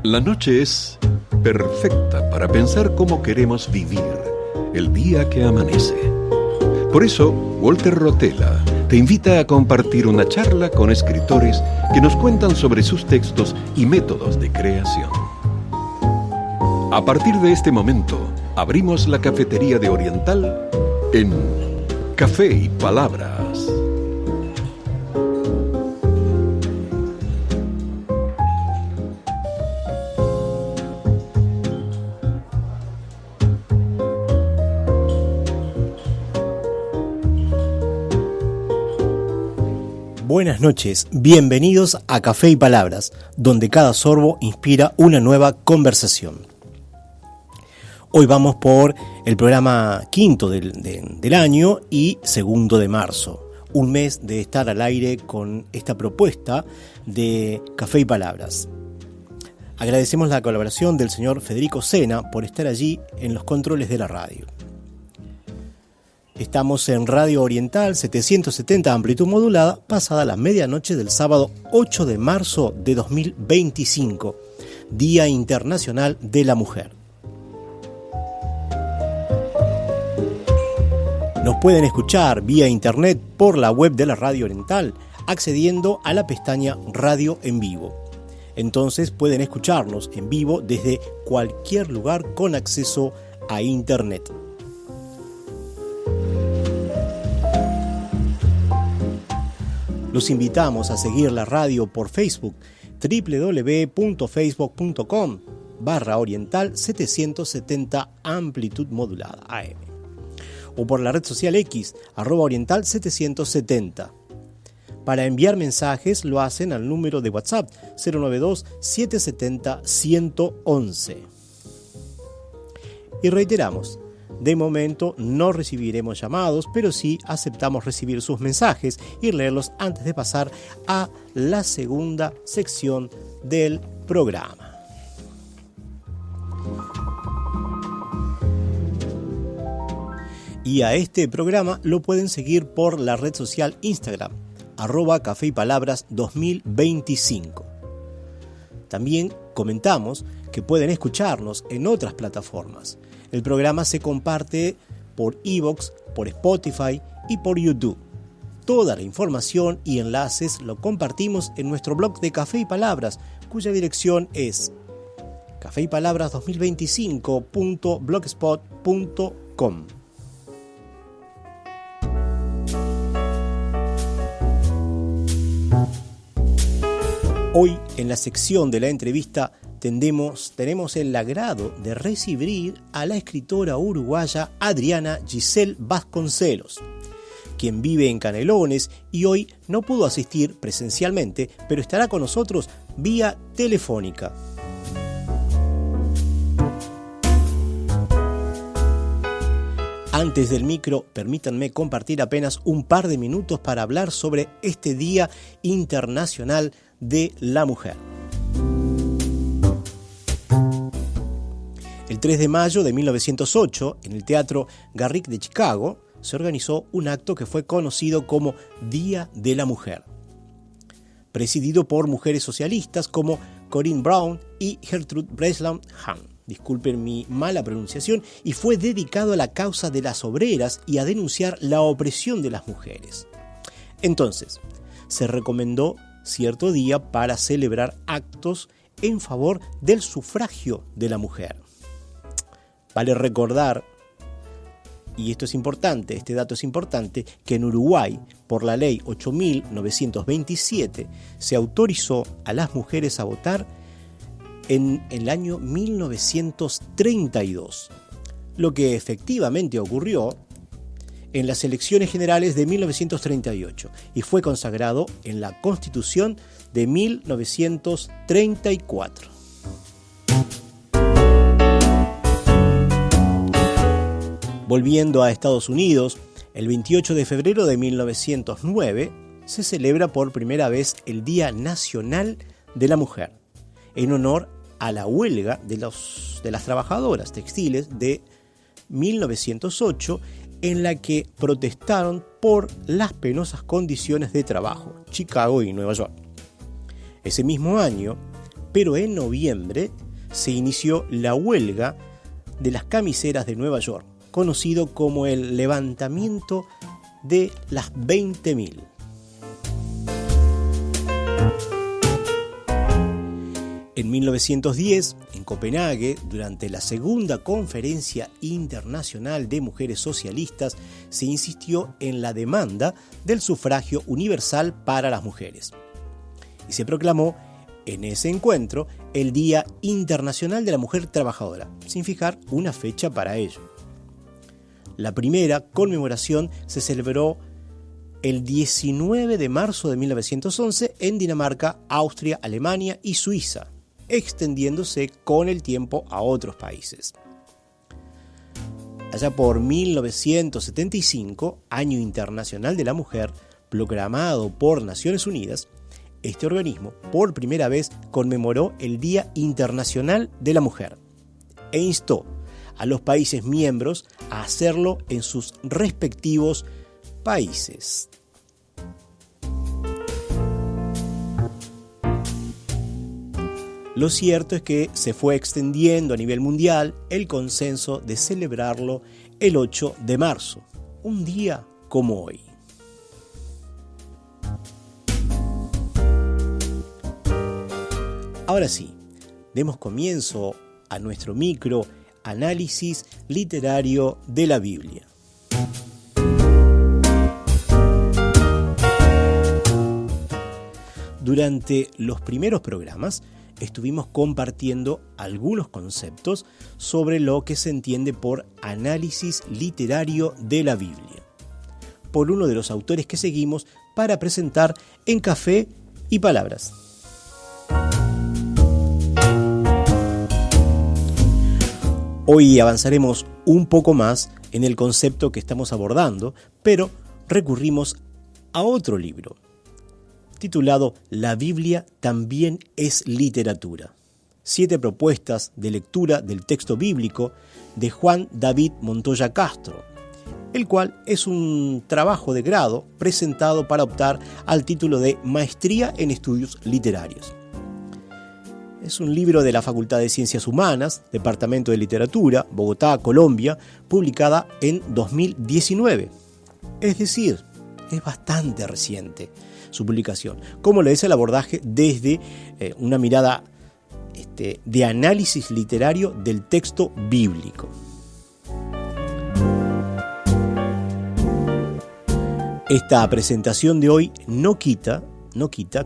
La noche es perfecta para pensar cómo queremos vivir el día que amanece. Por eso, Walter Rotella te invita a compartir una charla con escritores que nos cuentan sobre sus textos y métodos de creación. A partir de este momento, abrimos la cafetería de Oriental en Café y Palabras. Buenas noches, bienvenidos a Café y Palabras, donde cada sorbo inspira una nueva conversación. Hoy vamos por el programa quinto del año y segundo de marzo, un mes de estar al aire con esta propuesta de Café y Palabras. Agradecemos la colaboración del señor Federico Sena por estar allí en los controles de la radio. Estamos en Radio Oriental 770 amplitud modulada, pasada la medianoche del sábado 8 de marzo de 2025, Día Internacional de la Mujer. Nos pueden escuchar vía internet por la web de la Radio Oriental, accediendo a la pestaña Radio en Vivo. Entonces pueden escucharnos en vivo desde cualquier lugar con acceso a internet. Los invitamos a seguir la radio por Facebook, www.facebook.com/Oriental 770 amplitud modulada AM, o por la red social X, @Oriental 770. Para enviar mensajes lo hacen al número de WhatsApp 092-770-111. Y reiteramos, de momento no recibiremos llamados, pero sí aceptamos recibir sus mensajes y leerlos antes de pasar a la segunda sección del programa. Y a este programa lo pueden seguir por la red social Instagram, @Café y Palabras 2025. También comentamos que pueden escucharnos en otras plataformas. El programa se comparte por iVoox, por Spotify y por YouTube. Toda la información y enlaces lo compartimos en nuestro blog de Café y Palabras, cuya dirección es cafeypalabras2025.blogspot.com. Hoy, en la sección de la entrevista, tenemos el agrado de recibir a la escritora uruguaya Adriana Giselle Vasconcelos, quien vive en Canelones y hoy no pudo asistir presencialmente, pero estará con nosotros vía telefónica. Antes del micro, permítanme compartir apenas un par de minutos para hablar sobre este Día Internacional de la Mujer. El 3 de mayo de 1908, en el Teatro Garrick de Chicago, se organizó un acto que fue conocido como Día de la Mujer, presidido por mujeres socialistas como Corinne Brown y Gertrude Breslau Hahn. Disculpen mi mala pronunciación, y fue dedicado a la causa de las obreras y a denunciar la opresión de las mujeres. Entonces, se recomendó cierto día para celebrar actos en favor del sufragio de la mujer. Vale recordar, y esto es importante, este dato es importante, que en Uruguay, por la ley 8.927, se autorizó a las mujeres a votar en el año 1932, lo que efectivamente ocurrió en las elecciones generales de 1938 y fue consagrado en la Constitución de 1934. Volviendo a Estados Unidos, el 28 de febrero de 1909 se celebra por primera vez el Día Nacional de la Mujer, en honor a la huelga de las trabajadoras textiles de 1908, en la que protestaron por las penosas condiciones de trabajo, Chicago y Nueva York. Ese mismo año, pero en noviembre se inició la huelga de las camiseras de Nueva York, conocido como el levantamiento de las 20.000. En 1910, en Copenhague, durante la segunda Conferencia Internacional de Mujeres Socialistas, se insistió en la demanda del sufragio universal para las mujeres. Y se proclamó en ese encuentro el Día Internacional de la Mujer Trabajadora, sin fijar una fecha para ello. La primera conmemoración se celebró el 19 de marzo de 1911 en Dinamarca, Austria, Alemania y Suiza, extendiéndose con el tiempo a otros países. Allá por 1975, Año Internacional de la Mujer, proclamado por Naciones Unidas, este organismo por primera vez conmemoró el Día Internacional de la Mujer e instó a los países miembros a hacerlo en sus respectivos países. Lo cierto es que se fue extendiendo a nivel mundial el consenso de celebrarlo el 8 de marzo, un día como hoy. Ahora sí, demos comienzo a nuestro micro análisis literario de la Biblia. Durante los primeros programas estuvimos compartiendo algunos conceptos sobre lo que se entiende por análisis literario de la Biblia, por uno de los autores que seguimos para presentar en Café y Palabras. Hoy avanzaremos un poco más en el concepto que estamos abordando, pero recurrimos a otro libro, titulado La Biblia también es literatura. 7 propuestas de lectura del texto bíblico de Juan David Montoya Castro, el cual es un trabajo de grado presentado para optar al título de Maestría en Estudios Literarios. Es un libro de la Facultad de Ciencias Humanas, Departamento de Literatura, Bogotá, Colombia, publicada en 2019. Es decir, es bastante reciente su publicación, como lo es el abordaje desde una mirada de análisis literario del texto bíblico. Esta presentación de hoy no quita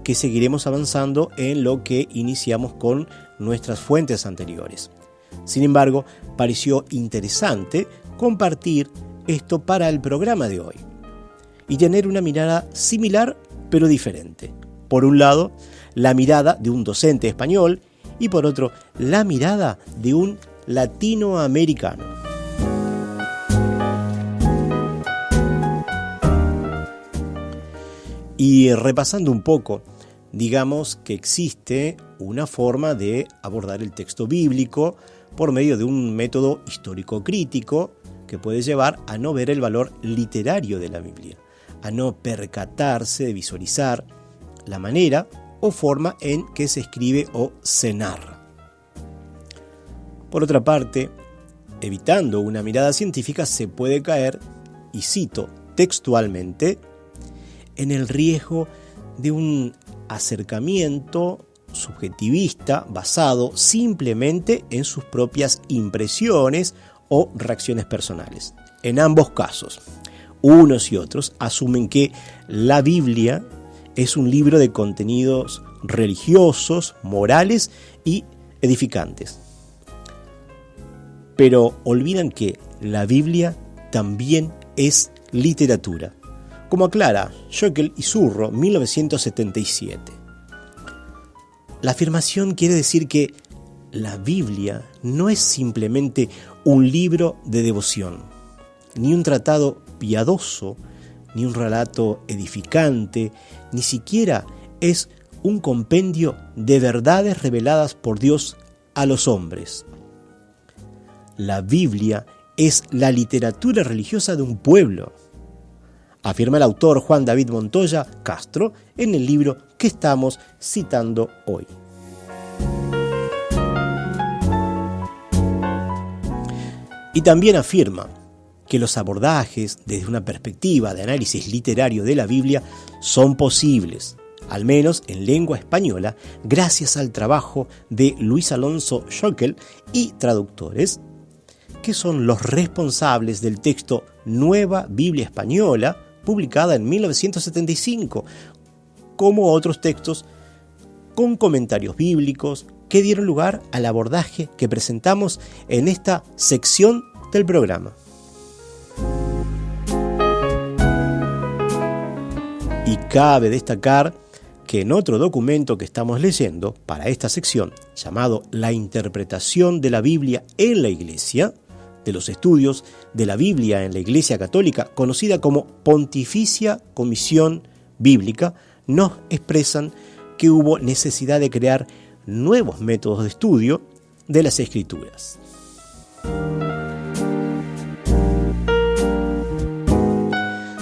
que seguiremos avanzando en lo que iniciamos con nuestras fuentes anteriores. Sin embargo, pareció interesante compartir esto para el programa de hoy y tener una mirada similar pero diferente. Por un lado, la mirada de un docente español y por otro, la mirada de un latinoamericano. Y repasando un poco, digamos que existe una forma de abordar el texto bíblico por medio de un método histórico-crítico que puede llevar a no ver el valor literario de la Biblia, a no percatarse de visualizar la manera o forma en que se escribe o se narra. Por otra parte, evitando una mirada científica, se puede caer, y cito textualmente, en el riesgo de un acercamiento subjetivista basado simplemente en sus propias impresiones o reacciones personales. En ambos casos, unos y otros asumen que la Biblia es un libro de contenidos religiosos, morales y edificantes. Pero olvidan que la Biblia también es literatura, como aclara Schöckel y Zurro, 1977. La afirmación quiere decir que la Biblia no es simplemente un libro de devoción, ni un tratado piadoso, ni un relato edificante, ni siquiera es un compendio de verdades reveladas por Dios a los hombres. La Biblia es la literatura religiosa de un pueblo, afirma el autor Juan David Montoya Castro en el libro que estamos citando hoy. Y también afirma que los abordajes desde una perspectiva de análisis literario de la Biblia son posibles, al menos en lengua española, gracias al trabajo de Luis Alonso Schöckel y traductores, que son los responsables del texto Nueva Biblia Española, publicada en 1975, como otros textos con comentarios bíblicos que dieron lugar al abordaje que presentamos en esta sección del programa. Y cabe destacar que en otro documento que estamos leyendo para esta sección, llamado La interpretación de la Biblia en la Iglesia, de los estudios de la Biblia en la Iglesia Católica, conocida como Pontificia Comisión Bíblica, nos expresan que hubo necesidad de crear nuevos métodos de estudio de las Escrituras.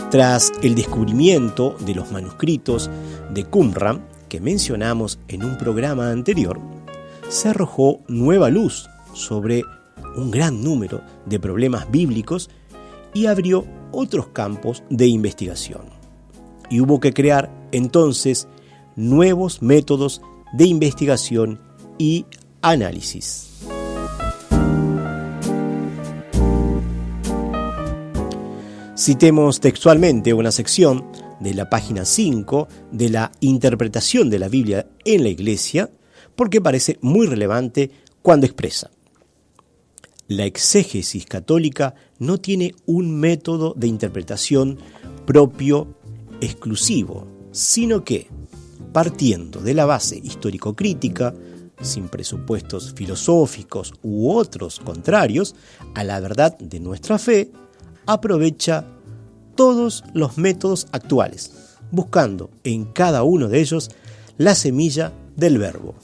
Tras el descubrimiento de los manuscritos de Qumran, que mencionamos en un programa anterior, se arrojó nueva luz sobre un gran número de problemas bíblicos y abrió otros campos de investigación. Y hubo que crear entonces nuevos métodos de investigación y análisis. Citemos textualmente una sección de la página 5 de la interpretación de la Biblia en la Iglesia, porque parece muy relevante cuando expresa: la exégesis católica no tiene un método de interpretación propio exclusivo, sino que, partiendo de la base histórico-crítica, sin presupuestos filosóficos u otros contrarios a la verdad de nuestra fe, aprovecha todos los métodos actuales, buscando en cada uno de ellos la semilla del verbo.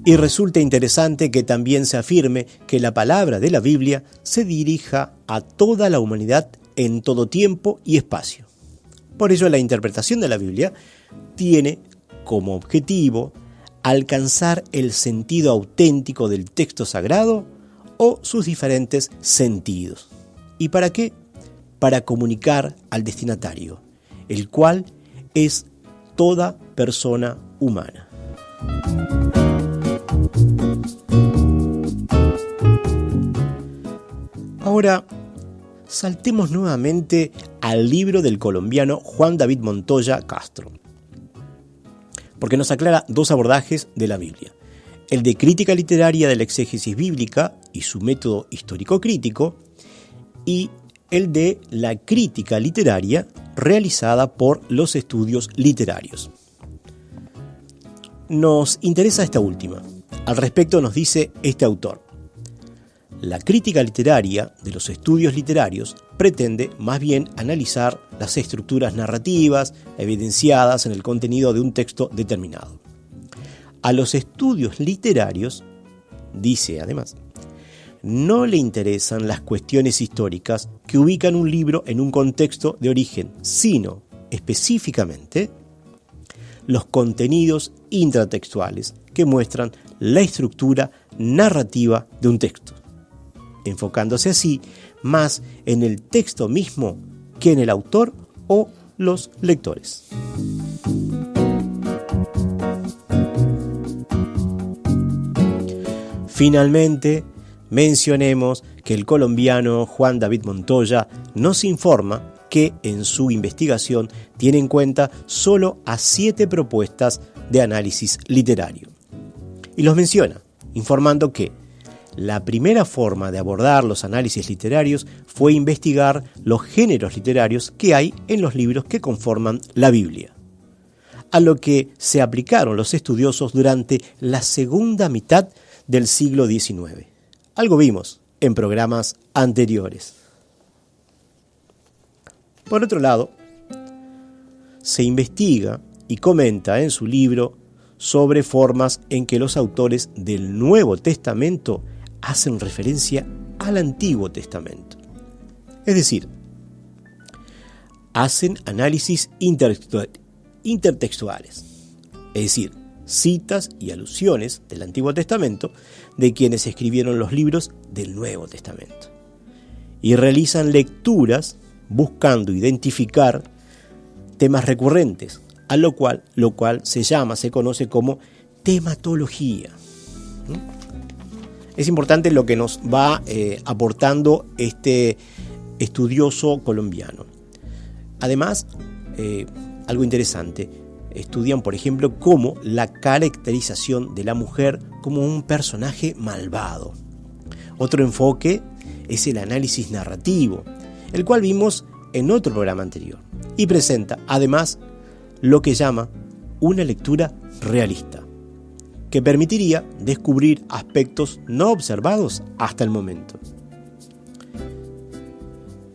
Y resulta interesante que también se afirme que la palabra de la Biblia se dirija a toda la humanidad en todo tiempo y espacio. Por ello, la interpretación de la Biblia tiene como objetivo alcanzar el sentido auténtico del texto sagrado o sus diferentes sentidos. ¿Y para qué? Para comunicar al destinatario, el cual es toda persona humana. Ahora, saltemos nuevamente al libro del colombiano Juan David Montoya Castro, porque nos aclara dos abordajes de la Biblia: el de crítica literaria de la exégesis bíblica y su método histórico-crítico, y el de la crítica literaria realizada por los estudios literarios. Nos interesa esta última. Al respecto nos dice este autor: la crítica literaria de los estudios literarios pretende más bien analizar las estructuras narrativas evidenciadas en el contenido de un texto determinado. A los estudios literarios, dice además, no le interesan las cuestiones históricas que ubican un libro en un contexto de origen, sino específicamente los contenidos intratextuales que muestran la estructura narrativa de un texto, enfocándose así más en el texto mismo que en el autor o los lectores. Finalmente, mencionemos que el colombiano Juan David Montoya nos informa que en su investigación tiene en cuenta solo a 7 propuestas de análisis literario. Y los menciona, informando que la primera forma de abordar los análisis literarios fue investigar los géneros literarios que hay en los libros que conforman la Biblia, a lo que se aplicaron los estudiosos durante la segunda mitad del siglo XIX. Algo vimos en programas anteriores. Por otro lado, se investiga y comenta en su libro sobre formas en que los autores del Nuevo Testamento hacen referencia al Antiguo Testamento. Es decir, hacen análisis intertextuales. Es decir, citas y alusiones del Antiguo Testamento de quienes escribieron los libros del Nuevo Testamento. Y realizan lecturas buscando identificar temas recurrentes, a lo cual se conoce como tematología. Es importante lo que nos va aportando este estudioso colombiano. Además, algo interesante, estudian, por ejemplo, como la caracterización de la mujer como un personaje malvado. Otro enfoque es el análisis narrativo, el cual vimos en otro programa anterior, y presenta, además, lo que llama una lectura realista, que permitiría descubrir aspectos no observados hasta el momento.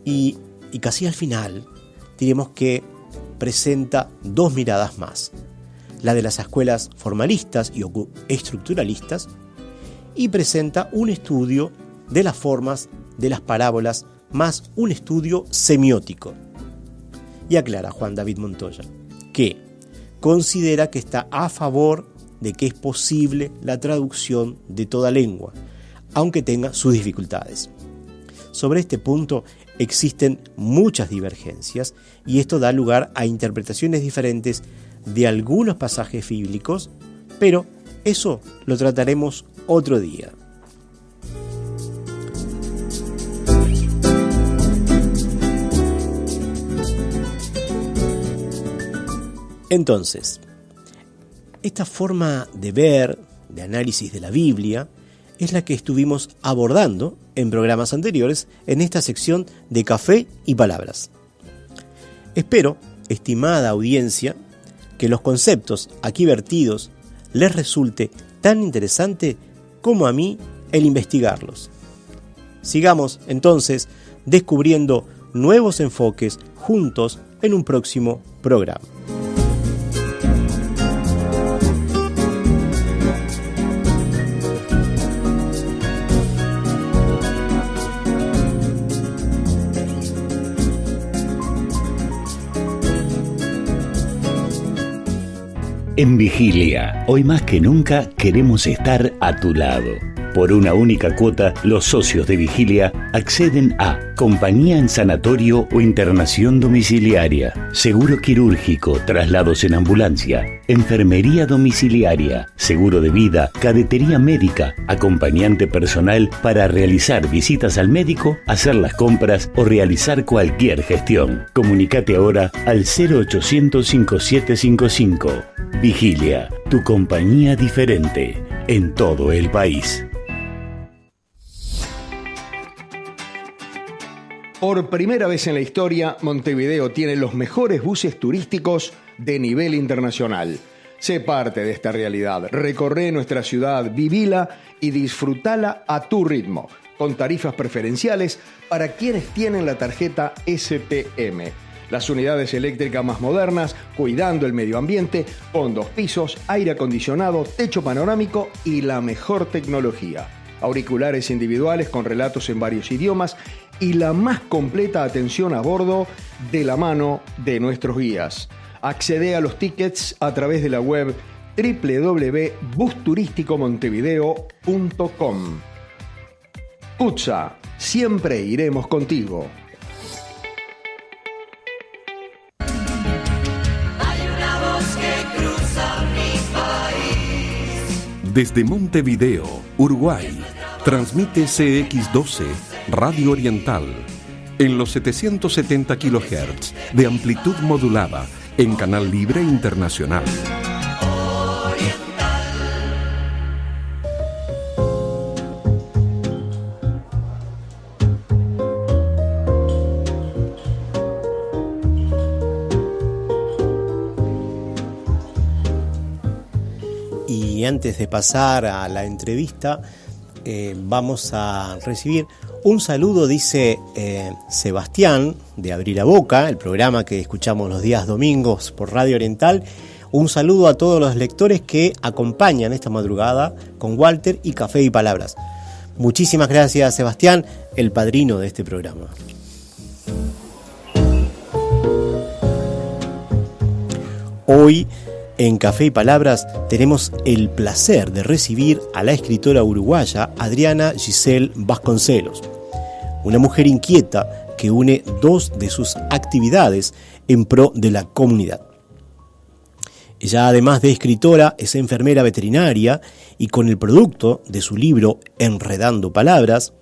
Y casi al final, diremos que presenta dos miradas más, la de las escuelas formalistas y estructuralistas, y presenta un estudio de las formas de las parábolas más un estudio semiótico. Y aclara Juan David Montoya que considera que está a favor de que es posible la traducción de toda lengua, aunque tenga sus dificultades. Sobre este punto existen muchas divergencias y esto da lugar a interpretaciones diferentes de algunos pasajes bíblicos, pero eso lo trataremos otro día. Entonces, esta forma de ver, de análisis de la Biblia, es la que estuvimos abordando en programas anteriores en esta sección de Café y Palabras. Espero, estimada audiencia, que los conceptos aquí vertidos les resulte tan interesante como a mí el investigarlos. Sigamos entonces descubriendo nuevos enfoques juntos en un próximo programa. En Vigilia, hoy más que nunca queremos estar a tu lado. Por una única cuota, los socios de Vigilia acceden a compañía en sanatorio o internación domiciliaria, seguro quirúrgico, traslados en ambulancia, enfermería domiciliaria, seguro de vida, cadetería médica, acompañante personal para realizar visitas al médico, hacer las compras o realizar cualquier gestión. Comunicate ahora al 0800 5755. Vigilia, tu compañía diferente en todo el país. Por primera vez en la historia, Montevideo tiene los mejores buses turísticos de nivel internacional. Sé parte de esta realidad. Recorre nuestra ciudad, vivila y disfrutala a tu ritmo, con tarifas preferenciales para quienes tienen la tarjeta STM. Las unidades eléctricas más modernas, cuidando el medio ambiente, con 2 pisos, aire acondicionado, techo panorámico y la mejor tecnología. Auriculares individuales con relatos en varios idiomas y la más completa atención a bordo de la mano de nuestros guías. Accede a los tickets a través de la web www.busturisticomontevideo.com. Putza, siempre iremos contigo. Desde Montevideo, Uruguay, transmite CX12 Radio Oriental en los 770 kHz de amplitud modulada en Canal Libre Internacional. Y antes de pasar a la entrevista, vamos a recibir un saludo, dice Sebastián, de Abrir la Boca, el programa que escuchamos los días domingos por Radio Oriental. Un saludo a todos los lectores que acompañan esta madrugada con Walter y Café y Palabras. Muchísimas gracias, Sebastián, el padrino de este programa. Hoy En Café y Palabras tenemos el placer de recibir a la escritora uruguaya Adriana Giselle Vasconcelos, una mujer inquieta que une dos de sus actividades en pro de la comunidad. Ella, además de escritora, es enfermera veterinaria y con el producto de su libro Enredando Palabras,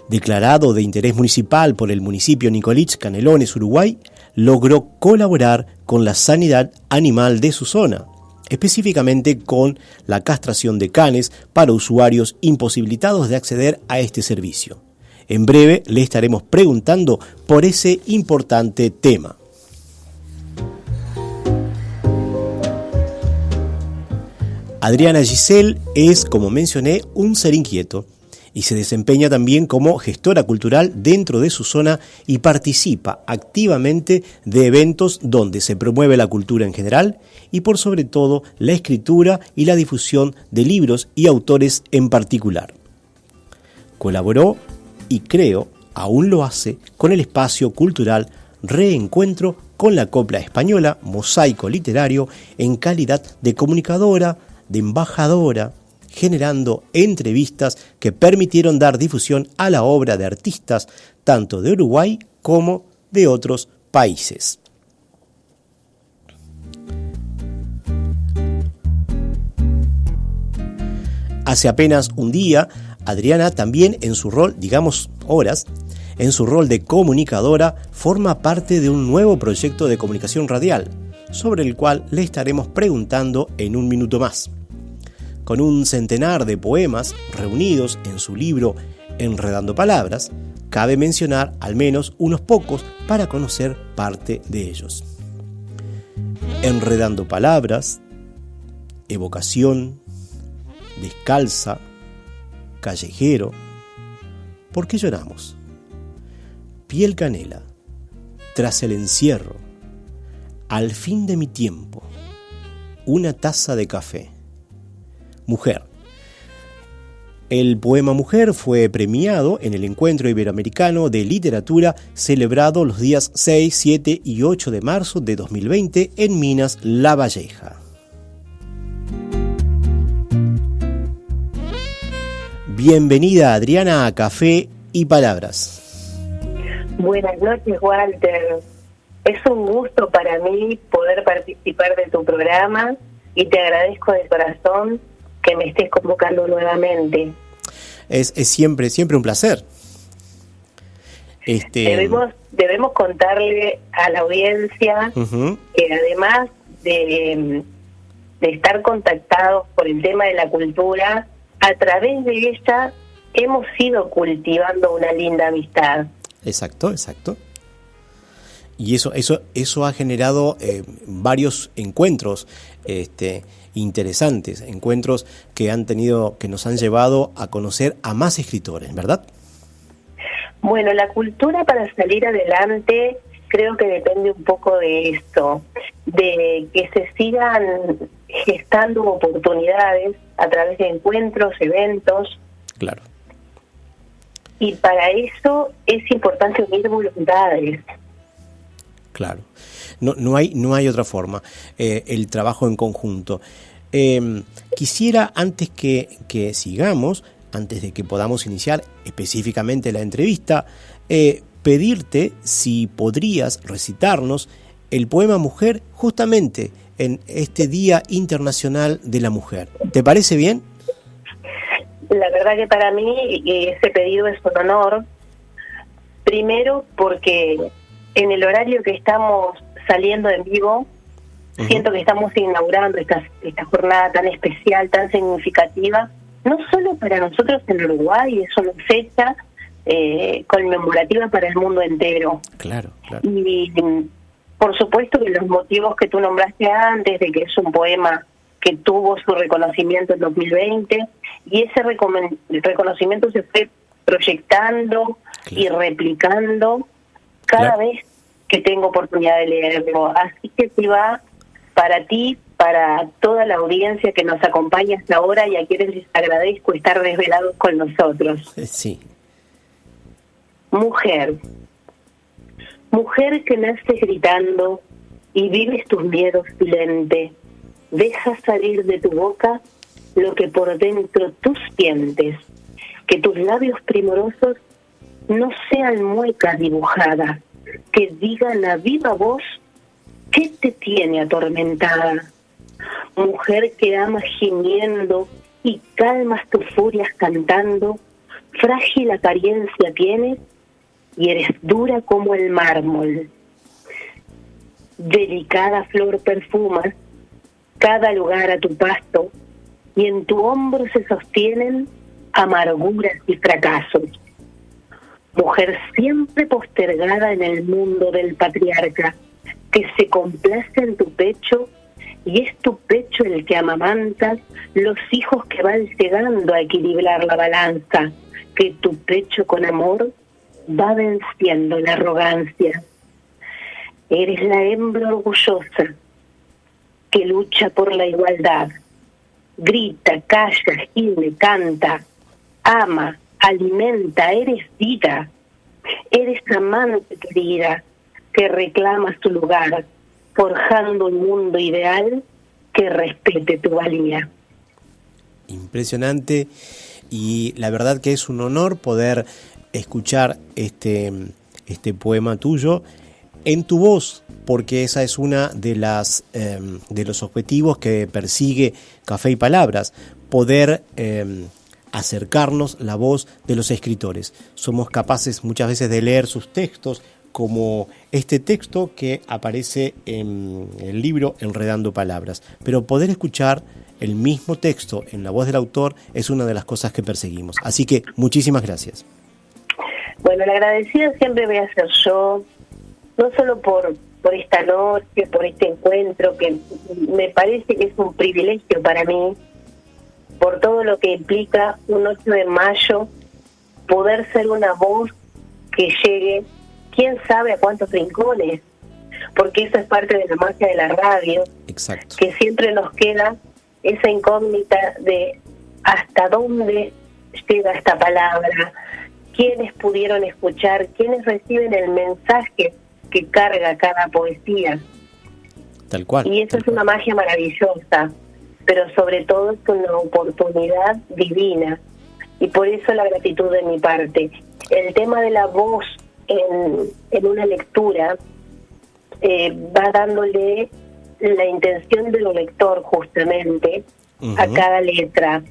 declarado de interés municipal por el municipio Nicolich, Canelones, Uruguay, logró colaborar con la sanidad animal de su zona, específicamente con la castración de canes para usuarios imposibilitados de acceder a este servicio. En breve le estaremos preguntando por ese importante tema. Adriana Giselle es, como mencioné, un ser inquieto y se desempeña también como gestora cultural dentro de su zona y participa activamente de eventos donde se promueve la cultura en general y por sobre todo la escritura y la difusión de libros y autores en particular. Colaboró y creo, aún lo hace, con el espacio cultural Reencuentro con la Copla Española, Mosaico Literario, en calidad de comunicadora, de embajadora, generando entrevistas que permitieron dar difusión a la obra de artistas tanto de Uruguay como de otros países. Hace apenas un día, Adriana también en su rol, digamos horas, en su rol de comunicadora, forma parte de un nuevo proyecto de comunicación radial, sobre el cual le estaremos preguntando en un minuto más. Con un centenar de poemas reunidos en su libro Enredando Palabras, cabe mencionar al menos unos pocos para conocer parte de ellos. Enredando Palabras, Evocación, Descalza, Callejero, ¿Por qué lloramos? Piel canela, Tras el encierro, Al fin de mi tiempo, Una taza de café. Mujer. El poema Mujer fue premiado en el Encuentro Iberoamericano de Literatura celebrado los días 6, 7 y 8 de marzo de 2020 en Minas La Valleja. Bienvenida, Adriana, a Café y Palabras. Buenas noches, Walter. Es un gusto para mí poder participar de tu programa y te agradezco de corazón que me estés convocando nuevamente. Es siempre un placer. Debemos contarle a la audiencia que además de estar contactados por el tema de la cultura, a través de ella hemos ido cultivando una linda amistad. Exacto. Y eso ha generado varios encuentros interesantes, encuentros que nos han llevado a conocer a más escritores, ¿verdad? Bueno, la cultura para salir adelante creo que depende un poco de esto, de que se sigan gestando oportunidades a través de encuentros, eventos. Claro. Y para eso es importante unir voluntades. Claro. No hay otra forma. El trabajo en conjunto. Quisiera, antes que sigamos, antes de que podamos iniciar específicamente la entrevista, pedirte si podrías recitarnos el poema Mujer justamente en este Día Internacional de la Mujer. ¿Te parece bien? La verdad que para mí ese pedido es un honor. Primero porque en el horario que estamos saliendo en vivo, siento que estamos inaugurando esta jornada tan especial, tan significativa, no solo para nosotros en Uruguay, es una fecha conmemorativa para el mundo entero. Claro. Y por supuesto que los motivos que tú nombraste antes, de que es un poema que tuvo su reconocimiento en 2020, y ese reconocimiento se fue proyectando y replicando cada vez que tengo oportunidad de leerlo. Así que sí va para ti, para toda la audiencia que nos acompaña hasta ahora y a quienes les agradezco estar desvelados con nosotros. Sí. Mujer que naces gritando y vives tus miedos silente, deja salir de tu boca lo que por dentro tú sientes, que tus labios primorosos no sean muecas dibujadas, que digan a viva voz qué te tiene atormentada. Mujer que amas gimiendo y calmas tus furias cantando, frágil apariencia tienes y eres dura como el mármol. Delicada flor perfumas cada lugar a tu pasto, y en tu hombro se sostienen amarguras y fracasos. Mujer siempre postergada en el mundo del patriarca, que se complace en tu pecho, y es tu pecho el que amamanta los hijos que van llegando a equilibrar la balanza, que tu pecho con amor va venciendo la arrogancia. Eres la hembra orgullosa que lucha por la igualdad. Grita, calla, gime, canta, ama, alimenta, eres vida. Eres amante querida que reclama su lugar, forjando un mundo ideal que respete tu valía. Impresionante, y la verdad que es un honor poder escuchar este poema tuyo en tu voz, porque esa es una de los objetivos que persigue Café y Palabras, poder acercarnos la voz de los escritores. Somos capaces muchas veces de leer sus textos, como este texto que aparece en el libro Enredando Palabras, pero poder escuchar el mismo texto en la voz del autor es una de las cosas que perseguimos. Así que muchísimas gracias. Bueno, la agradecida siempre voy a ser yo, no solo por esta noche, por este encuentro, que me parece que es un privilegio para mí, por todo lo que implica un 8 de mayo, poder ser una voz que llegue, quién sabe a cuántos rincones, porque eso es parte de la magia de la radio. Exacto. Que siempre nos queda esa incógnita de hasta dónde llega esta palabra, quiénes pudieron escuchar, quiénes reciben el mensaje que carga cada poesía. Tal cual. Y eso es una magia maravillosa, pero sobre todo es una oportunidad divina, y por eso la gratitud de mi parte. El tema de la voz en una lectura va dándole la intención del lector justamente a cada letra.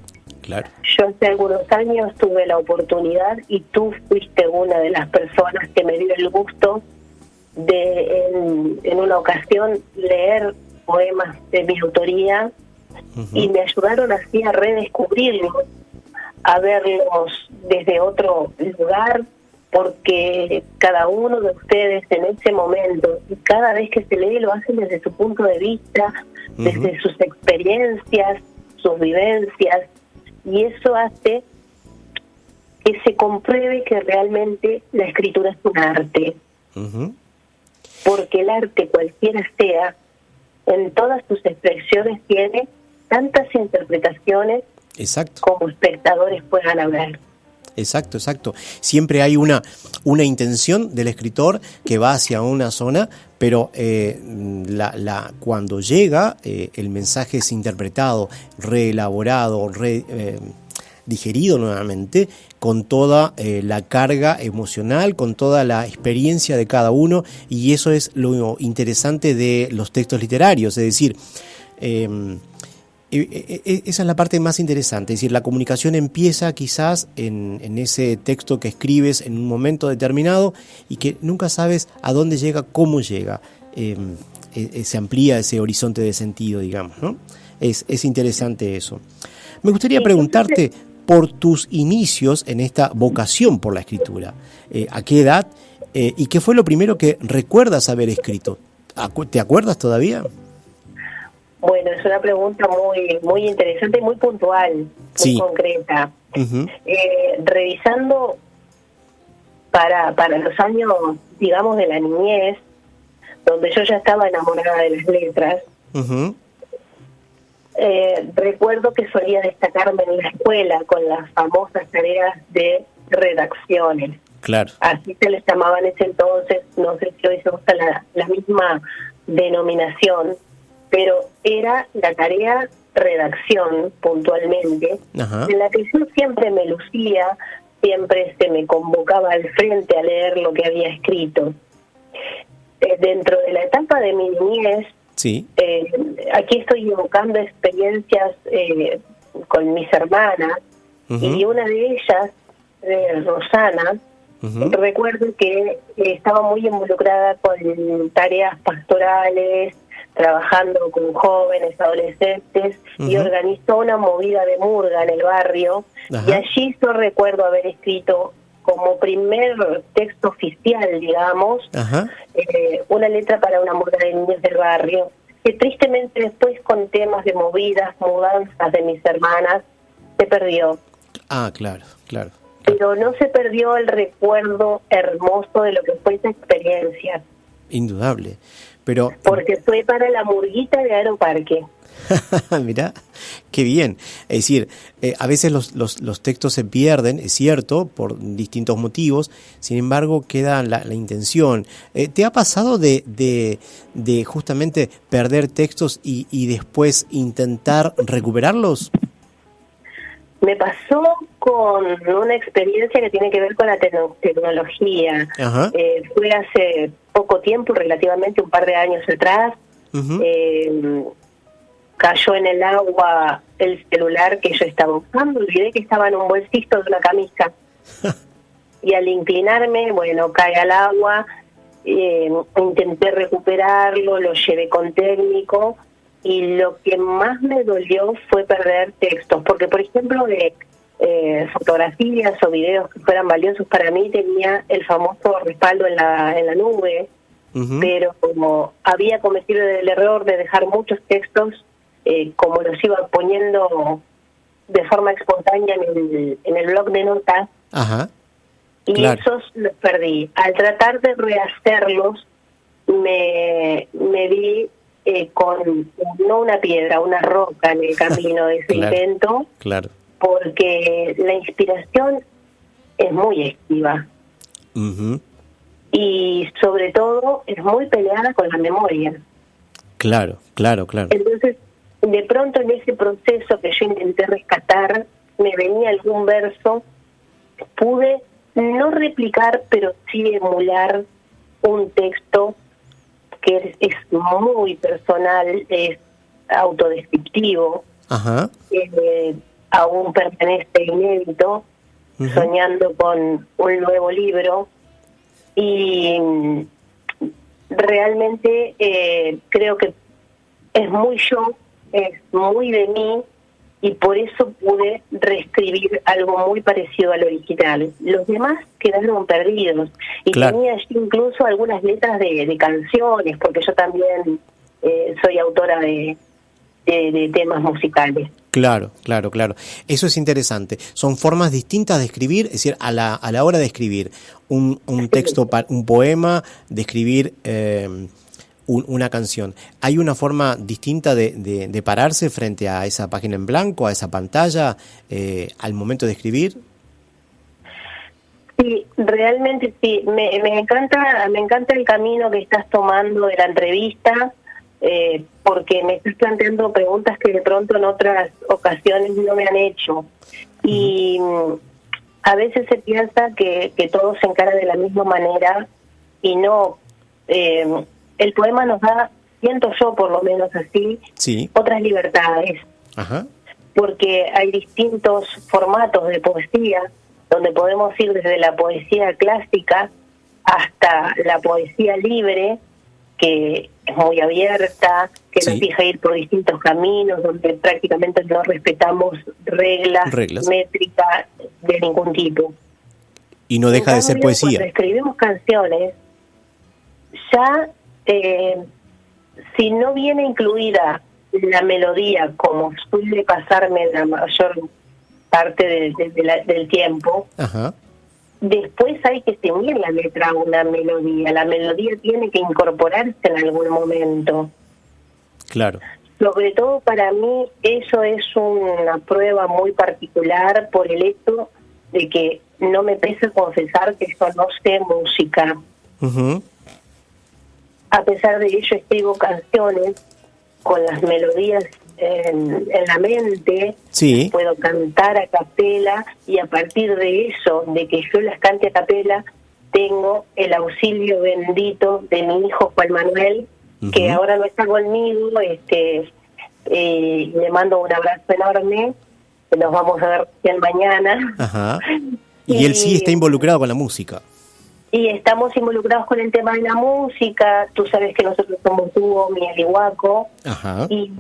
Claro. Yo hace algunos años tuve la oportunidad, y tú fuiste una de las personas que me dio el gusto de en una ocasión leer poemas de mi autoría, y me ayudaron así a redescubrirlos, a verlos desde otro lugar, porque cada uno de ustedes en ese momento, y cada vez que se lee, lo hacen desde su punto de vista, desde sus experiencias, sus vivencias, y eso hace que se compruebe que realmente la escritura es un arte. Porque el arte, cualquiera sea, en todas sus expresiones tiene tantas interpretaciones. Exacto. Como espectadores puedan hablar. Exacto. Siempre hay una intención del escritor que va hacia una zona, pero cuando llega, el mensaje es interpretado, reelaborado, digerido nuevamente, con toda la carga emocional, con toda la experiencia de cada uno, y eso es lo interesante de los textos literarios, es decir, esa es la parte más interesante, es decir, la comunicación empieza quizás en ese texto que escribes en un momento determinado y que nunca sabes a dónde llega, cómo llega, se amplía ese horizonte de sentido, digamos, ¿no? Es interesante eso. Me gustaría preguntarte por tus inicios en esta vocación por la escritura. ¿A qué edad? ¿Y qué fue lo primero que recuerdas haber escrito? ¿Te acuerdas todavía? Bueno, es una pregunta muy interesante y muy puntual, muy concreta. Revisando para los años, digamos, de la niñez, donde yo ya estaba enamorada de las letras, recuerdo que solía destacarme en la escuela con las famosas tareas de redacciones. Claro. Así se les llamaba en ese entonces, no sé si hoy se usa la misma denominación, pero era la tarea redacción puntualmente, Ajá. en la que yo siempre me lucía, siempre se me convocaba al frente a leer lo que había escrito. Dentro de la etapa de mi niñez, Sí. aquí estoy evocando experiencias con mis hermanas, Ujú. y una de ellas, Rosana, Ujú. recuerdo que estaba muy involucrada con tareas pastorales, trabajando con jóvenes, adolescentes, y Ujú. organizó una movida de murga en el barrio. Ajá. Y allí yo recuerdo haber escrito como primer texto oficial, digamos, Ajá. una letra para una murga de niños del barrio, que tristemente después, con temas de movidas, mudanzas de mis hermanas, se perdió. Ah, claro, claro. Pero no se perdió el recuerdo hermoso de lo que fue esa experiencia, Indudable. Pero, porque fue para la murguita de Aeroparque. mirá, qué bien. Es decir, a veces los textos se pierden, es cierto, por distintos motivos, sin embargo queda la intención. ¿Te ha pasado de justamente perder textos y después intentar recuperarlos? Me pasó con una experiencia que tiene que ver con la tecnología. Ajá. Fue hace poco tiempo, relativamente un par de años atrás. Ujú. Cayó en el agua el celular que yo estaba usando, olvidé que estaba en un bolsito de una camisa. Y al inclinarme, bueno, cae al agua, intenté recuperarlo, lo llevé con técnico, y lo que más me dolió fue perder textos, porque por ejemplo de fotografías o videos que fueran valiosos para mí tenía el famoso respaldo en la nube, Ujú. pero como había cometido el error de dejar muchos textos, como los iba poniendo de forma espontánea en el blog de notas, Ajá. y Claro. esos los perdí. Al tratar de rehacerlos, me vi con no una piedra, una roca en el camino de ese Claro. intento, Claro. porque la inspiración es muy esquiva Ujú. y sobre todo es muy peleada con la memoria. Claro, claro, claro. Entonces, de pronto en ese proceso que yo intenté rescatar, me venía algún verso, pude no replicar, pero sí emular un texto que es muy personal, es autodescriptivo, Ajá. aún permanece inédito, Ujú. soñando con un nuevo libro, y realmente creo que es muy yo, es muy de mí, y por eso pude reescribir algo muy parecido al original. Los demás quedaron perdidos, y Claro. tenía allí incluso algunas letras de canciones, porque yo también soy autora de temas musicales. Claro, claro, claro. Eso es interesante. Son formas distintas de escribir, es decir, a la hora de escribir un texto, un poema, de escribir una canción. ¿Hay una forma distinta de pararse frente a esa página en blanco, a esa pantalla, al momento de escribir? Sí, realmente sí. Me encanta el camino que estás tomando de la entrevista, porque me estás planteando preguntas que de pronto en otras ocasiones no me han hecho. Y a veces se piensa que todo se encara de la misma manera, y no. El poema nos da, siento yo por lo menos así, Sí. otras libertades, Ajá. porque hay distintos formatos de poesía, donde podemos ir desde la poesía clásica hasta la poesía libre, que es muy abierta, que Sí. nos deja ir por distintos caminos, donde prácticamente no respetamos reglas. Métricas de ningún tipo. Y no deja de ser poesía. Cuando escribimos canciones, ya si no viene incluida la melodía, como suele pasarme la mayor parte del tiempo, Ajá. después hay que ceñir la letra a una melodía. La melodía tiene que incorporarse en algún momento. Claro. Sobre todo para mí eso es una prueba muy particular, por el hecho de que no me pesa confesar que yo no sé música. Ujú. A pesar de ello escribo canciones con las melodías en la mente, Sí. puedo cantar a capela, y a partir de eso, de que yo las cante a capela, tengo el auxilio bendito de mi hijo Juan Manuel, que ahora no está conmigo, le mando un abrazo enorme, nos vamos a ver recién mañana. Ajá. Y él sí está involucrado con la música. Y estamos involucrados con el tema de la música. Tú sabes que nosotros somos dúo, Miel y Guaco, Ajá. y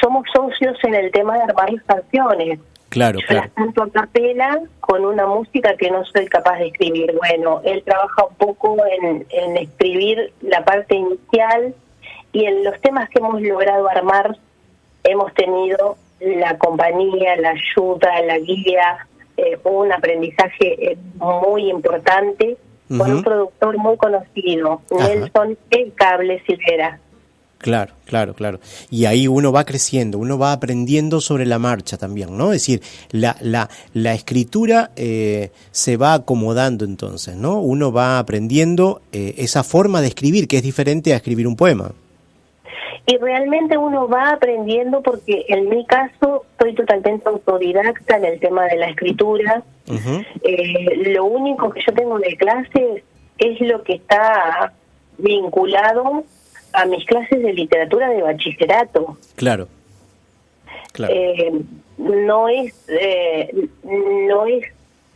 somos socios en el tema de armar las canciones. Claro, Yo claro. las canto a capela con una música que no soy capaz de escribir. Bueno, él trabaja un poco en escribir la parte inicial, y en los temas que hemos logrado armar hemos tenido la compañía, la ayuda, la guía, un aprendizaje muy importante con un productor muy conocido, Nelson El Cable Silvera. Claro, claro, claro. Y ahí uno va creciendo, uno va aprendiendo sobre la marcha también, ¿no? Es decir, la escritura se va acomodando entonces, ¿no? Uno va aprendiendo esa forma de escribir, que es diferente a escribir un poema. Y realmente uno va aprendiendo, porque en mi caso soy totalmente autodidacta en el tema de la escritura. Lo único que yo tengo de clases es lo que está vinculado a mis clases de literatura de bachillerato. Claro. Claro. No es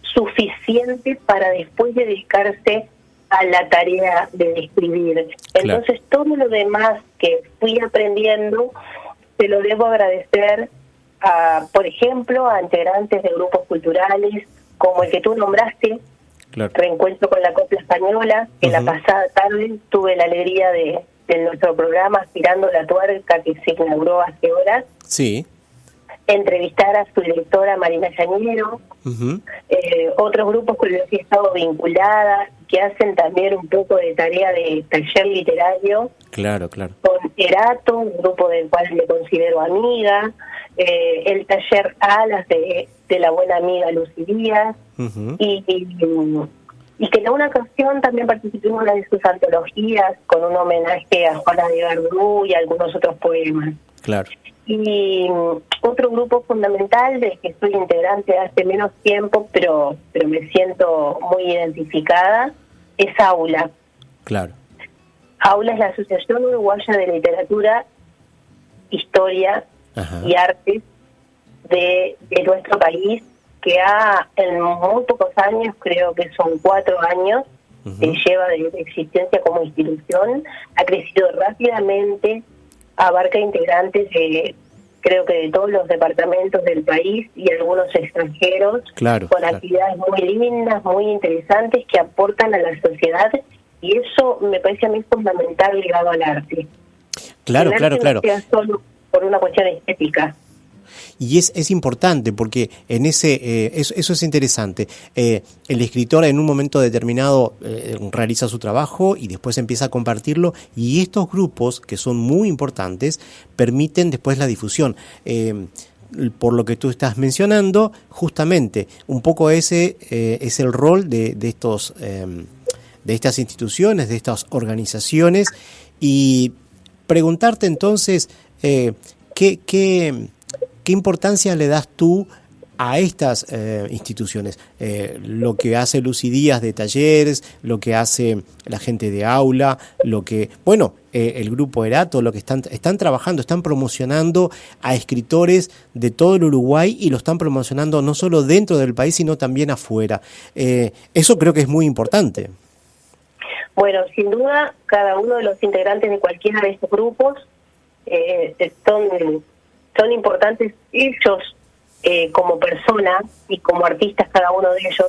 suficiente para después dedicarse a la tarea de escribir. Entonces, todo lo demás que fui aprendiendo se lo debo agradecer a, por ejemplo, a integrantes de grupos culturales como el que tú nombraste, Reencuentro con la Copla Española, que la pasada tarde tuve la alegría de nuestro programa Girando la Tuerca, que se inauguró hace horas. Sí. Entrevistar a su directora Marina Llañero, otros grupos con los que he estado vinculada, que hacen también un poco de tarea de taller literario. Claro, claro. Con Erato, un grupo del cual me considero amiga, el taller Alas de la buena amiga Lucy Díaz, y que en una ocasión también participé en una de sus antologías con un homenaje a Juana de Gardú y algunos otros poemas. Claro. Y otro grupo fundamental del que soy integrante hace menos tiempo, pero me siento muy identificada, es Aula. Claro. Aula es la Asociación Uruguaya de Literatura, Historia y Arte de nuestro país, que en muy pocos años, creo que son 4 años, que lleva de existencia como institución, ha crecido rápidamente, abarca integrantes creo que de todos los departamentos del país y algunos extranjeros, con actividades muy lindas, muy interesantes, que aportan a la sociedad, y eso me parece a mí fundamental ligado al arte. Claro, el claro, arte claro. No sea solo por una cuestión estética. Y es importante porque en eso es interesante. El escritor en un momento determinado realiza su trabajo y después empieza a compartirlo, y estos grupos, que son muy importantes, permiten después la difusión. Por lo que tú estás mencionando, justamente un poco ese es el rol de estas instituciones, de estas organizaciones, y preguntarte entonces ¿qué importancia le das tú a estas instituciones? Lo que hace Lucy Díaz de talleres, lo que hace la gente de Aula, el grupo Erato, lo que están trabajando, están promocionando a escritores de todo el Uruguay, y lo están promocionando no solo dentro del país, sino también afuera. Eso creo que es muy importante. Bueno, sin duda, cada uno de los integrantes de cualquiera de estos grupos son importantes ellos como personas y como artistas, cada uno de ellos,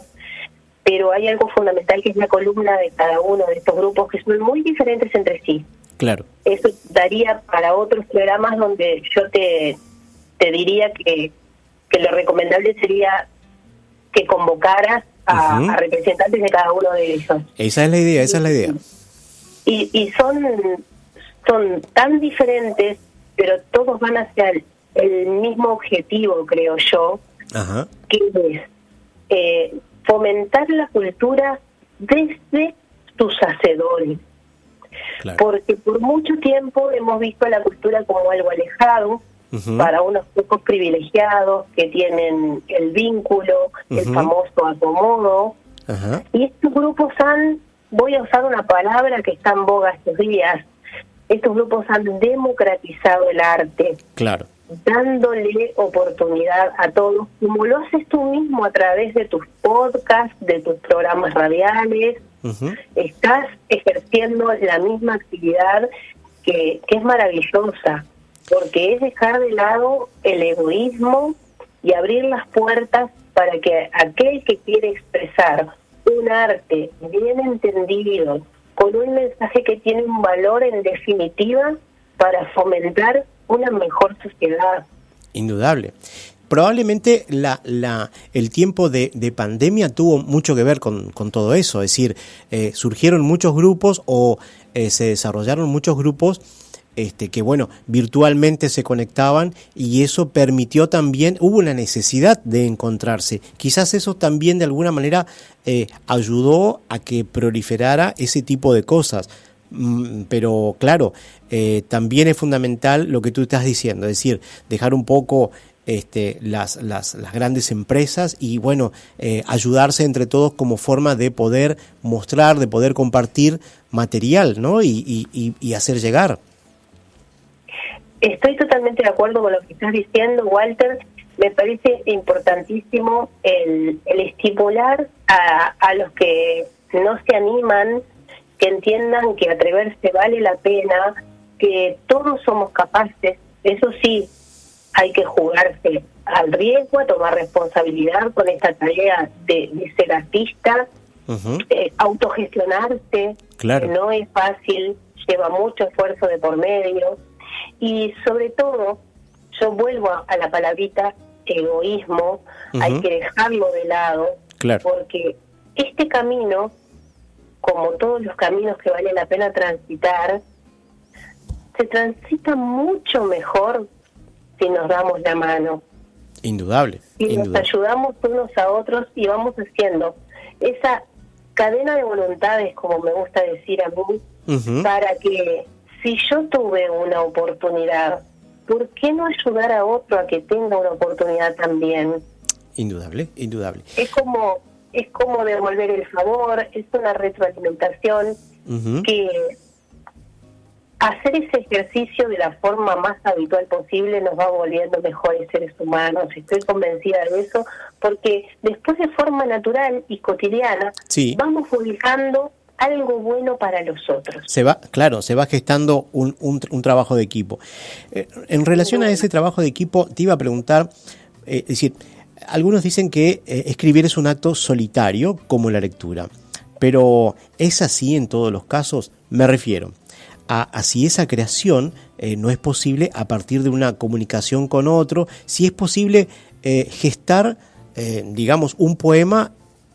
pero hay algo fundamental, que es la columna de cada uno de estos grupos, que son muy diferentes entre sí. Claro. Eso daría para otros programas donde yo te diría que lo recomendable sería que convocaras a representantes de cada uno de ellos. Esa es la idea, Y son tan diferentes, pero todos van hacia el mismo objetivo, creo yo, que es fomentar la cultura desde sus hacedores. Claro. Porque por mucho tiempo hemos visto a la cultura como algo alejado, para unos pocos privilegiados que tienen el vínculo, el famoso acomodo. Y estos grupos voy a usar una palabra que está en boga estos días, estos grupos han democratizado el arte. Claro. Dándole oportunidad a todos, como lo haces tú mismo a través de tus podcasts, de tus programas radiales. Estás ejerciendo la misma actividad que es maravillosa, porque es dejar de lado el egoísmo y abrir las puertas para que aquel que quiere expresar un arte bien entendido, con un mensaje que tiene un valor en definitiva para fomentar una mejor sociedad. Indudable. Probablemente el tiempo de pandemia tuvo mucho que ver con todo eso, es decir, surgieron muchos grupos o se desarrollaron muchos grupos que bueno, virtualmente se conectaban y eso permitió también, hubo una necesidad de encontrarse. Quizás eso también de alguna manera ayudó a que proliferara ese tipo de cosas. Pero claro, también es fundamental lo que tú estás diciendo, es decir, dejar un poco las grandes empresas y bueno, ayudarse entre todos como forma de poder mostrar, de poder compartir material, ¿no? y hacer llegar. Estoy totalmente de acuerdo con lo que estás diciendo, Walter. Me parece importantísimo el estimular a los que no se animan, que entiendan que atreverse vale la pena, que todos somos capaces. Eso sí, hay que jugarse al riesgo, a tomar responsabilidad con esta tarea de ser artista, autogestionarse. Claro. No es fácil, lleva mucho esfuerzo de por medio. Y sobre todo, yo vuelvo a la palabrita egoísmo, hay que dejarlo de lado, claro, porque este camino, como todos los caminos que vale la pena transitar, se transita mucho mejor si nos damos la mano. Indudable. Si nos ayudamos unos a otros y vamos haciendo esa cadena de voluntades, como me gusta decir a mí, para que si yo tuve una oportunidad, ¿por qué no ayudar a otro a que tenga una oportunidad también? Indudable, indudable. Es como devolver el favor, es una retroalimentación que hacer ese ejercicio de la forma más habitual posible nos va volviendo mejores seres humanos. Estoy convencida de eso, porque después de forma natural y cotidiana vamos publicando algo bueno para los otros. Se va gestando un trabajo de equipo. En relación a ese trabajo de equipo, te iba a preguntar, es decir, algunos dicen que escribir es un acto solitario, como la lectura, pero ¿es así en todos los casos? Me refiero a si esa creación no es posible a partir de una comunicación con otro, si es posible gestar, digamos, un poema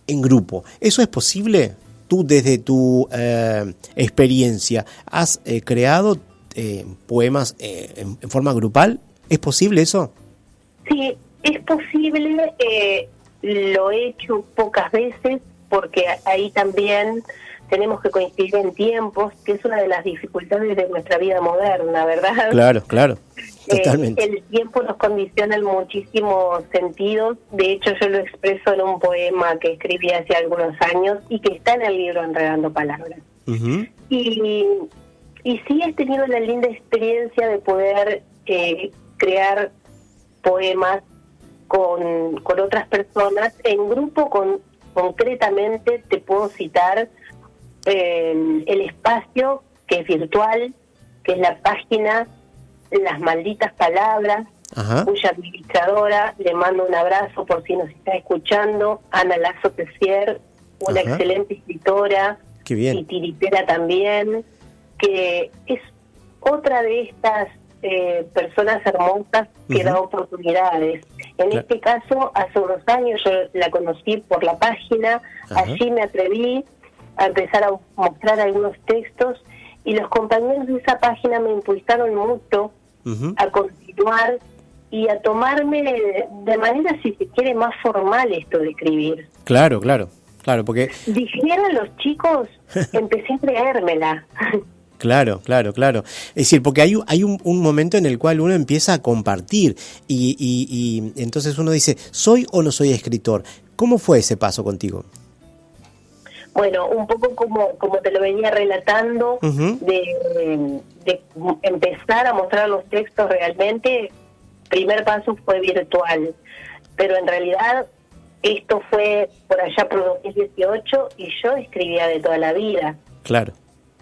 en grupo. ¿Eso es posible? Tú, desde tu experiencia, ¿has creado poemas en forma grupal? ¿Es posible eso? Sí, es posible. Lo he hecho pocas veces porque ahí también tenemos que coincidir en tiempos, que es una de las dificultades de nuestra vida moderna, ¿verdad? Claro, totalmente. El tiempo nos condiciona en muchísimos sentidos. De hecho, yo lo expreso en un poema que escribí hace algunos años y que está en el libro Enredando Palabras. Y sí he tenido la linda experiencia de poder crear poemas con otras personas en grupo. Concretamente te puedo citar el espacio que es virtual, que es la página Las Malditas Palabras, cuya administradora, le mando un abrazo por si nos está escuchando, Ana Lazo Tessier, una excelente escritora y tiritera también, que es otra de estas personas hermosas que da oportunidades. En este caso, hace unos años yo la conocí por la página, allí me atreví a empezar a mostrar algunos textos y los compañeros de esa página me impulsaron mucho a continuar y a tomarme de manera, si se quiere, más formal esto de escribir. Claro, porque... Dijeron los chicos, empecé a creérmela. Claro. Es decir, porque hay un momento en el cual uno empieza a compartir y entonces uno dice, ¿soy o no soy escritor? ¿Cómo fue ese paso contigo? Bueno, un poco como te lo venía relatando, de empezar a mostrar los textos realmente, primer paso fue virtual, pero en realidad esto fue por allá por 2018 y yo escribía de toda la vida. Claro.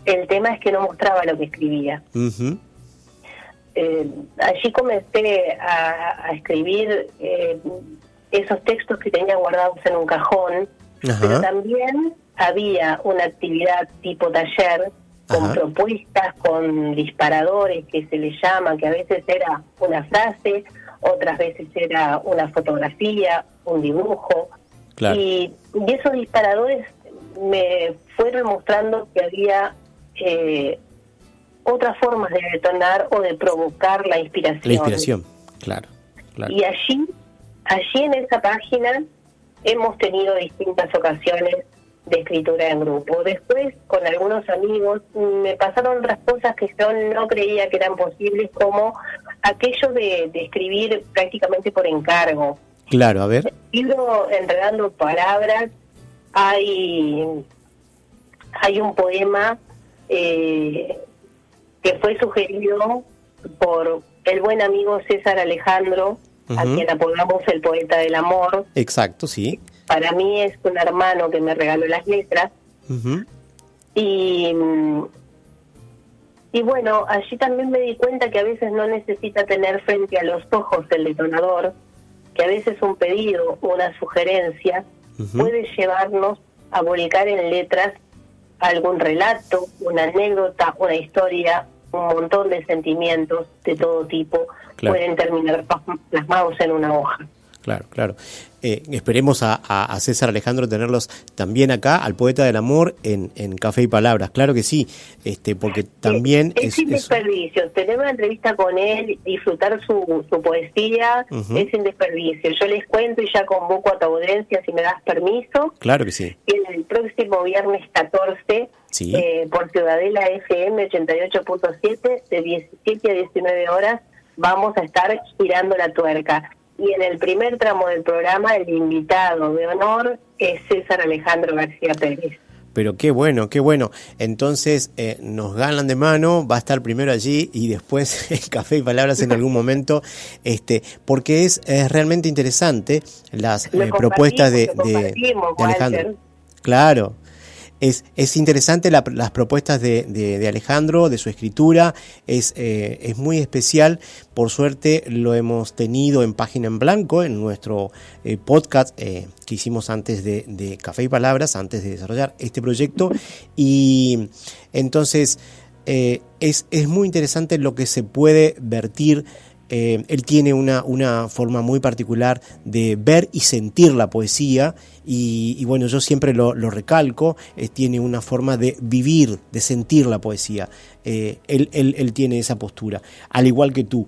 El tema es que no mostraba lo que escribía. Allí comencé a escribir esos textos que tenía guardados en un cajón, pero también había una actividad tipo taller con propuestas, con disparadores que se les llama, que a veces era una frase, otras veces era una fotografía, un dibujo. Claro. Y esos disparadores me fueron mostrando que había otras formas de detonar o de provocar la inspiración. La inspiración, claro. Y allí en esa página hemos tenido distintas ocasiones de escritura en grupo. Después, con algunos amigos, me pasaron otras cosas que yo no creía que eran posibles, como aquello de escribir prácticamente por encargo. Claro, a ver. En el libro Enredando Palabras hay un poema que fue sugerido por el buen amigo César Alejandro, a quien apodamos el poeta del amor. Exacto, sí. Para mí es un hermano que me regaló las letras. Y bueno, allí también me di cuenta que a veces no necesita tener frente a los ojos el detonador, que a veces un pedido o una sugerencia puede llevarnos a volcar en letras algún relato, una anécdota, una historia, un montón de sentimientos de todo tipo. Claro. Pueden terminar plasmados en una hoja. Claro. Esperemos a César Alejandro tenerlos también acá, al poeta del amor, en Café y Palabras. Claro que sí, porque también es sin desperdicio. Tener una entrevista con él, disfrutar su poesía, es sin desperdicio. Yo les cuento y ya convoco a tu audiencia, si me das permiso. Claro que sí. El próximo viernes 14, sí. Por Ciudadela FM 88.7, de 17 a 19 horas, vamos a estar girando la tuerca. Y en el primer tramo del programa, el invitado de honor es César Alejandro García Pérez. Pero qué bueno. Entonces nos ganan de mano, va a estar primero allí y después en Café y Palabras en algún momento, porque es realmente interesante las propuestas de Alejandro. Claro. Es interesante las propuestas de Alejandro, de su escritura, es muy especial. Por suerte lo hemos tenido en Página en Blanco, en nuestro podcast que hicimos antes de Café y Palabras, antes de desarrollar este proyecto. Y entonces es muy interesante lo que se puede vertir. Él tiene una forma muy particular de ver y sentir la poesía y bueno, yo siempre lo recalco, tiene una forma de vivir, de sentir la poesía. Él tiene esa postura, al igual que tú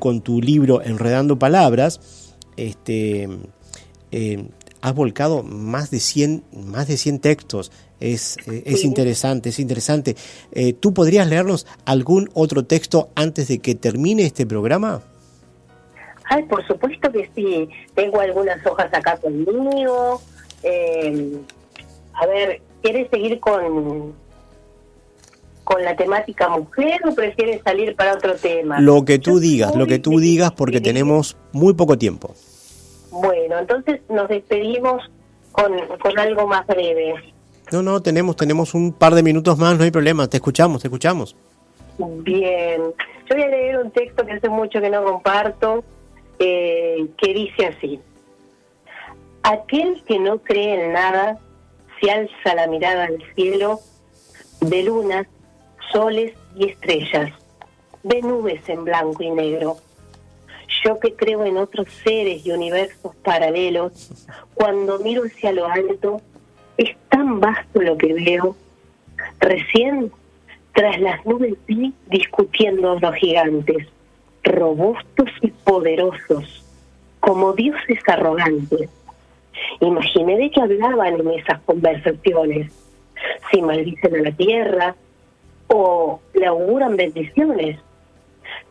con tu libro Enredando Palabras, has volcado más de 100 textos. Es interesante. ¿Tú podrías leernos algún otro texto antes de que termine este programa? Ay, por supuesto que sí. Tengo algunas hojas acá conmigo. A ver, ¿quieres seguir con la temática mujer o prefieres salir para otro tema? Lo que tú digas, porque tenemos muy poco tiempo. Bueno, entonces nos despedimos con algo más breve. No, tenemos un par de minutos más, no hay problema, te escuchamos. Bien, yo voy a leer un texto que hace mucho que no comparto, que dice así: aquel que no cree en nada, se alza la mirada al cielo, de lunas, soles y estrellas, de nubes en blanco y negro. Yo que creo en otros seres y universos paralelos, cuando miro hacia lo alto, es tan vasto lo que veo. Recién, tras las nubes vi discutiendo los gigantes, robustos y poderosos, como dioses arrogantes. Imaginé de qué hablaban en esas conversaciones, si maldicen a la tierra o le auguran bendiciones.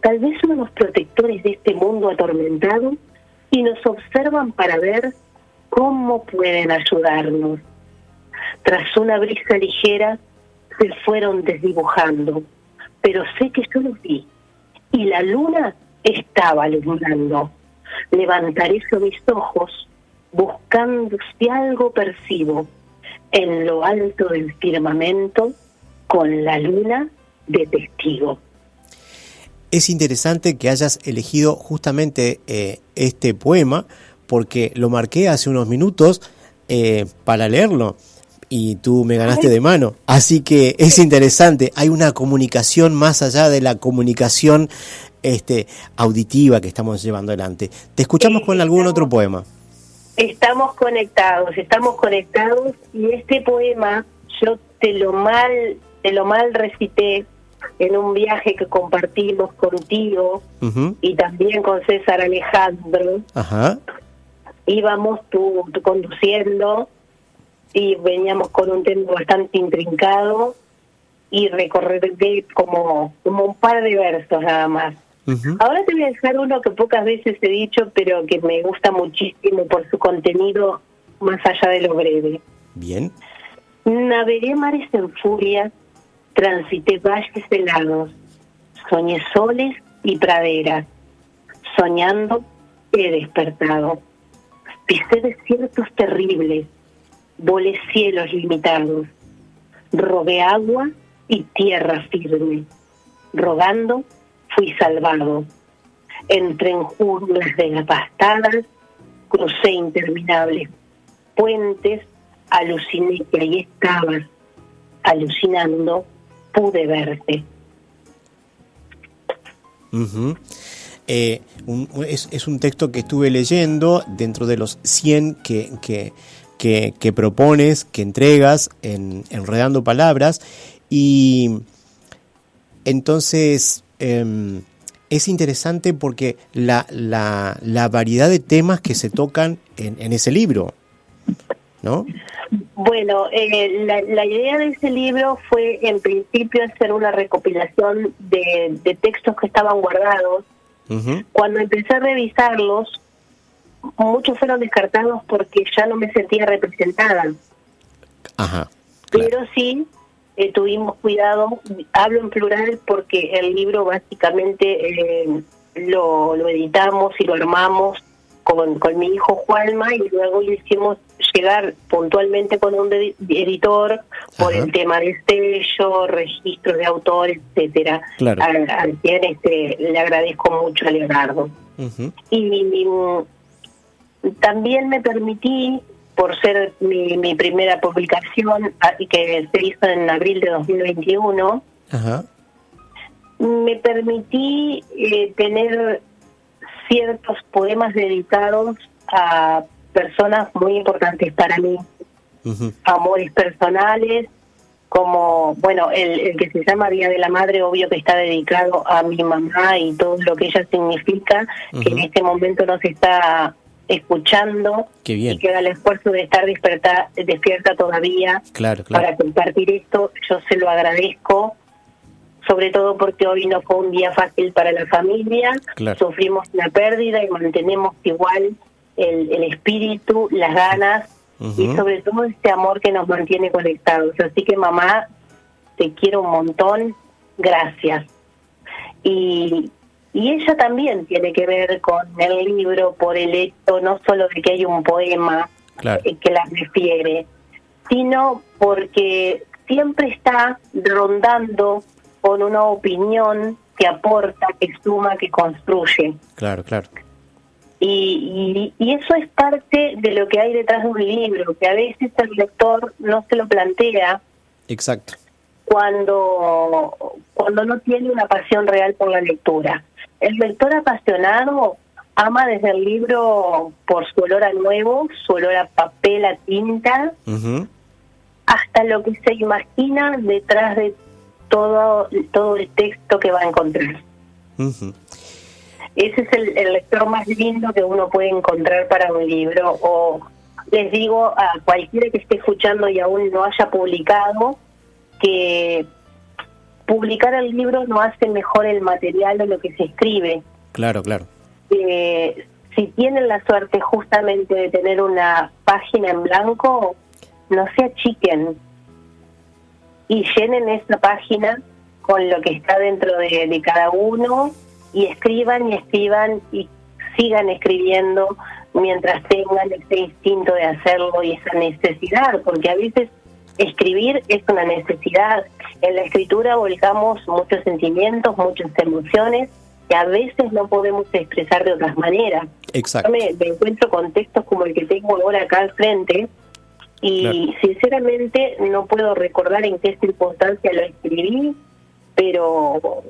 Tal vez son los protectores de este mundo atormentado y nos observan para ver cómo pueden ayudarnos. Tras una brisa ligera, se fueron desdibujando, pero sé que yo los vi, y la luna estaba alumbrando. Levantaré yo mis ojos, buscando si algo percibo, en lo alto del firmamento, con la luna de testigo. Es interesante que hayas elegido justamente este poema, porque lo marqué hace unos minutos para leerlo y tú me ganaste de mano. Así que es interesante, hay una comunicación más allá de la comunicación auditiva que estamos llevando adelante. Te escuchamos con algún otro poema. Estamos conectados y este poema yo te lo mal recité en un viaje que compartimos contigo y también con César Alejandro. Ajá. Íbamos tú conduciendo y veníamos con un tema bastante intrincado y recorrer como un par de versos nada más. Ahora te voy a dejar uno que pocas veces he dicho, pero que me gusta muchísimo por su contenido más allá de lo breve. Bien. Navegué mares en furia, transité valles helados, soñé soles y praderas, soñando he despertado. Pisé desiertos terribles, volé cielos limitados, robé agua y tierra firme, rogando fui salvado. Entré en junglas devastadas, crucé interminables puentes, aluciné que ahí estabas, alucinando pude verte. Es un texto que estuve leyendo dentro de los 100 que propones, que entregas en Enredando Palabras, y entonces es interesante porque la variedad de temas que se tocan en ese libro, ¿no? Bueno, la idea de ese libro fue en principio hacer una recopilación de textos que estaban guardados. Cuando empecé a revisarlos, muchos fueron descartados porque ya no me sentía representada. Ajá, claro. Pero sí tuvimos cuidado, hablo en plural porque el libro básicamente lo editamos y lo armamos con mi hijo Juanma, y luego le hicimos llegar puntualmente con un editor por el tema de sello, registros de autor, etcétera. Claro. Al quien le agradezco mucho a Leonardo. Y también me permití, por ser mi primera publicación, que se hizo en abril de 2021, me permití tener ciertos poemas dedicados a personas muy importantes para mí, amores personales, como, bueno, el que se llama Día de la Madre, obvio que está dedicado a mi mamá y todo lo que ella significa, que en este momento nos está escuchando. Qué bien. Y que da el esfuerzo de estar despierta todavía. Claro. Para compartir esto. Yo se lo agradezco, sobre todo porque hoy no fue un día fácil para la familia. Claro. Sufrimos una pérdida y mantenemos igual el espíritu, las ganas y sobre todo este amor que nos mantiene conectados. Así que, mamá, te quiero un montón, gracias. Y ella también tiene que ver con el libro por el hecho no solo de que hay un poema que la refiere, sino porque siempre está rondando con una opinión que aporta, que suma, que construye. Claro. Y eso es parte de lo que hay detrás de un libro, que a veces el lector no se lo plantea. Exacto. Cuando no tiene una pasión real por la lectura. El lector apasionado ama desde el libro por su olor a nuevo, su olor a papel, a tinta, hasta lo que se imagina detrás de todo el texto que va a encontrar. Ese es el lector más lindo que uno puede encontrar para un libro. O les digo a cualquiera que esté escuchando y aún no haya publicado, que publicar el libro no hace mejor el material de lo que se escribe. Claro, claro. Si tienen la suerte justamente de tener una página en blanco, no se achiquen y llenen esa página con lo que está dentro de cada uno, y escriban y sigan escribiendo mientras tengan ese instinto de hacerlo y esa necesidad, porque a veces escribir es una necesidad. En la escritura volcamos muchos sentimientos, muchas emociones que a veces no podemos expresar de otras maneras. Exacto. Yo me encuentro con textos como el que tengo ahora acá al frente y claro, sinceramente no puedo recordar en qué circunstancia lo escribí, pero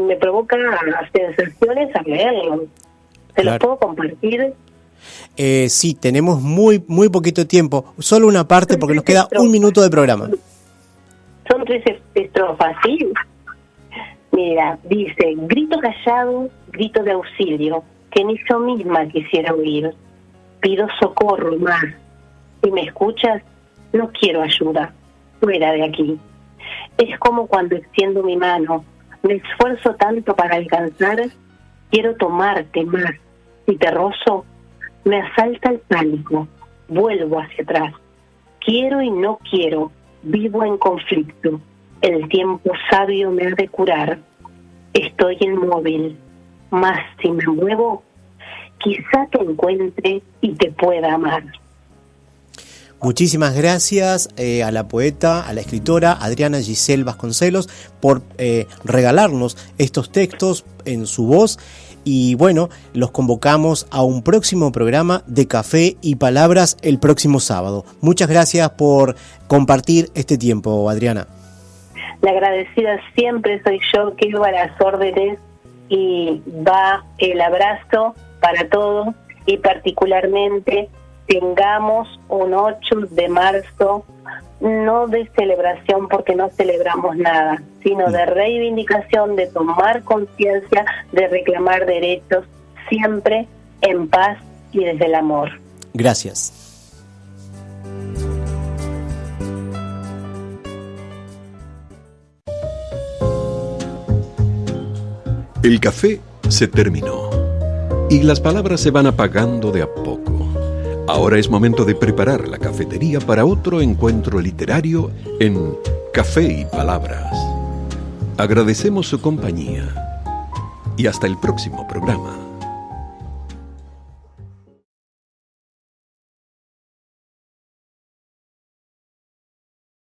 me provoca sensaciones al leerlo. ¿Se los puedo compartir? Sí, tenemos muy poquito tiempo. Solo una parte porque nos queda un minuto de programa. Son 3 estrofas, ¿sí? Mira, dice: grito callado, grito de auxilio, que ni yo misma quisiera oír. Pido socorro más. Si me escuchas, no quiero ayuda. Fuera de aquí. Es como cuando extiendo mi mano. Me esfuerzo tanto para alcanzar. Quiero tomarte más. Si te rozo, me asalta el pánico. Vuelvo hacia atrás. Quiero y no quiero. Vivo en conflicto. El tiempo sabio me ha de curar. Estoy inmóvil. Mas si me muevo, quizá te encuentre y te pueda amar. Muchísimas gracias a la poeta, a la escritora Adriana Giselle Vasconcelos por regalarnos estos textos en su voz. Y bueno, los convocamos a un próximo programa de Café y Palabras el próximo sábado. Muchas gracias por compartir este tiempo, Adriana. La agradecida siempre soy yo, quedo a las órdenes, y va el abrazo para todos, y particularmente tengamos un 8 de marzo no de celebración, porque no celebramos nada, sino de reivindicación, de tomar conciencia, de reclamar derechos, siempre en paz y desde el amor. Gracias. El café se terminó y las palabras se van apagando de a poco. Ahora es momento de preparar la cafetería para otro encuentro literario en Café y Palabras. Agradecemos su compañía y hasta el próximo programa.